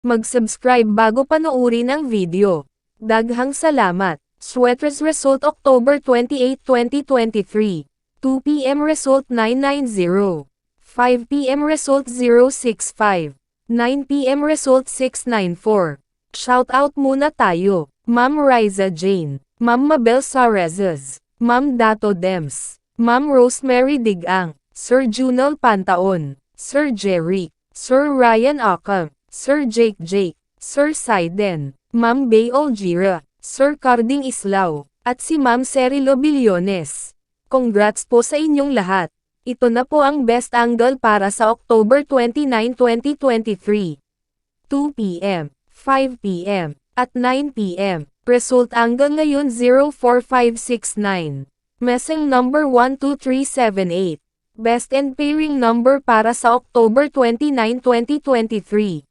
Mag-subscribe bago panoorin ang video. Daghang salamat. Sweaters result October 28, 2023. 2 p.m. result 990. 5 p.m. result 065. 9 p.m. result 694. Shoutout muna tayo. Ma'am Riza Jane. Ma'am Mabel Sarezas. Ma'am Dato Dems. Ma'am Rosemary Digang. Sir Junal Pantaon. Sir Jerry. Sir Ryan Akam. Sir Jake, Sir Saiden, Ma'am Bay Olgira, Sir Carding Islao, at si Ma'am Cerilo Billones. Congrats po sa inyong lahat. Ito na po ang best angle para sa October 29, 2023. 2 p.m., 5 p.m., at 9 p.m. Result angle ngayon 04569. Messing number 12378. Best and pairing number para sa October 29, 2023.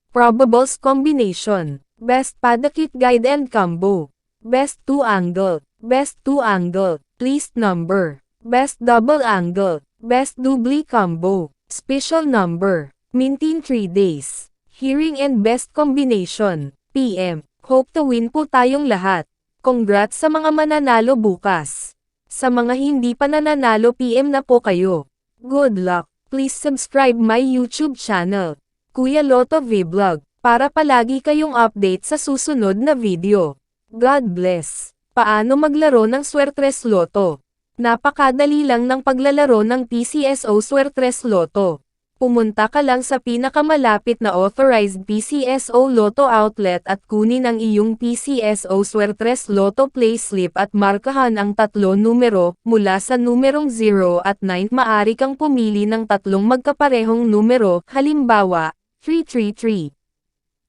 Probables combination. Best Padakit Guide and Combo. Best 2 angle. Best 2 angle. Least number. Best double angle. Best doubly combo. Special number. Mintin 3 days. Hearing and best combination. PM. Hope to win po tayong lahat. Congrats sa mga mananalo bukas. Sa mga hindi pa nananalo PM na po kayo. Good luck. Please subscribe my YouTube channel. Kuya Lotto Vlog, para palagi kayong update sa susunod na video. God bless. Paano maglaro ng Swertres Lotto? Napakadali lang ng paglalaro ng PCSO Swertres Lotto. Pumunta ka lang sa pinakamalapit na authorized PCSO Lotto outlet at kunin ang iyong PCSO Swertres Lotto payslip at markahan ang 3 numero, mula sa numerong 0 at 9 maaari kang pumili ng 3 magkaparehong numero, halimbawa, 333.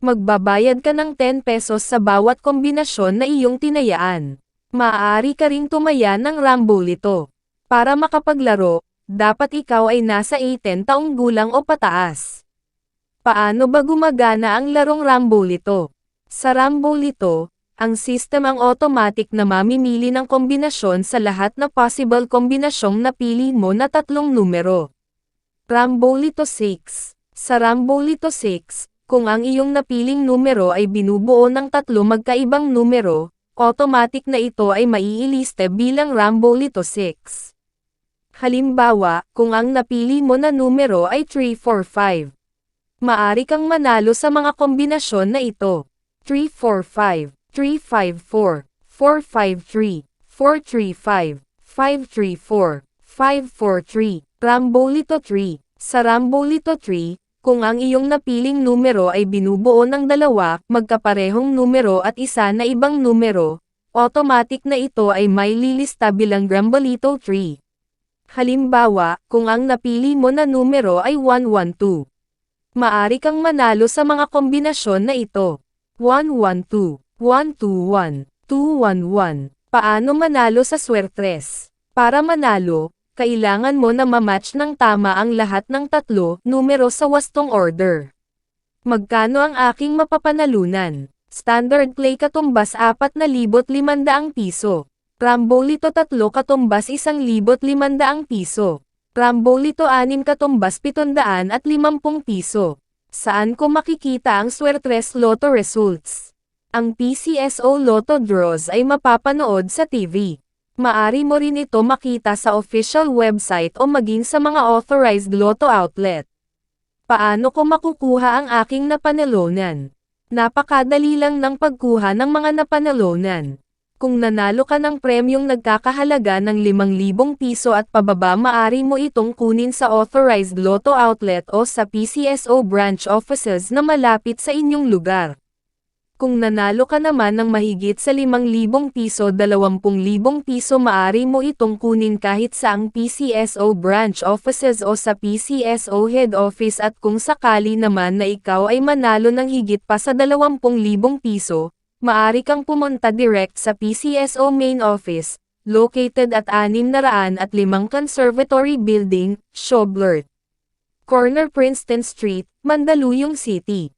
Magbabayad ka ng 10 pesos sa bawat kombinasyon na iyong tinayaan. Maaari ka ring tumaya ng Rambolito. Para makapaglaro, dapat ikaw ay nasa 18 taong gulang o pataas. Paano ba gumagana ang larong Rambolito? Sa Rambolito, ang system ang automatic na mamimili ng kombinasyon sa lahat na possible kombinasyong napili mo na 3 numero. Rambolito 6. Sa Rambolito 6, kung ang iyong napiling numero ay binubuo ng 3 magkaibang numero, automatic na ito ay maiiliste bilang Rambolito 6. Halimbawa, kung ang napili mo na numero ay 345. Maari kang manalo sa mga kombinasyon na ito. 345, 354, 453, 435, 534, 543, Rambolito 3. Sa Rambolito 3, kung ang iyong napiling numero ay binubuo ng 2 magkaparehong numero at isa na ibang numero, automatic na ito ay may lilista bilang Rambolito 3. Halimbawa, kung ang napili mo na numero ay 112. Maari kang manalo sa mga kombinasyon na ito. 112, 121, 211. Paano manalo sa Swertres? Para manalo, kailangan mo na ma-match ng tama ang lahat ng 3 numero sa wastong order. Magkano ang aking mapapanalunan? Standard play katumbas 4,500 piso. Rambolito 3 katumbas 1,500 piso. Rambolito 6 katumbas 750 piso. Saan ko makikita ang Swertres Lotto results? Ang PCSO Lotto draws ay mapapanood sa TV. Maari mo rin ito makita sa official website o maging sa mga authorized Lotto outlet. Paano ko makukuha ang aking napanalunan? Napakadali lang ng pagkuha ng mga napanalunan. Kung nanalo ka ng premyong nagkakahalaga ng 5,000 piso at pababa, maari mo itong kunin sa authorized Lotto outlet o sa PCSO branch offices na malapit sa inyong lugar. Kung nanalo ka naman ng mahigit sa 5,000 piso, 20,000 piso, maari mo itong kunin kahit sa ang PCSO branch offices o sa PCSO head office, at kung sakali naman na ikaw ay manalo ng higit pa sa 20,000 piso, maari kang pumunta direct sa PCSO main office, located at 605 Conservatory Building, Shoblert, Corner Princeton Street, Mandaluyong City.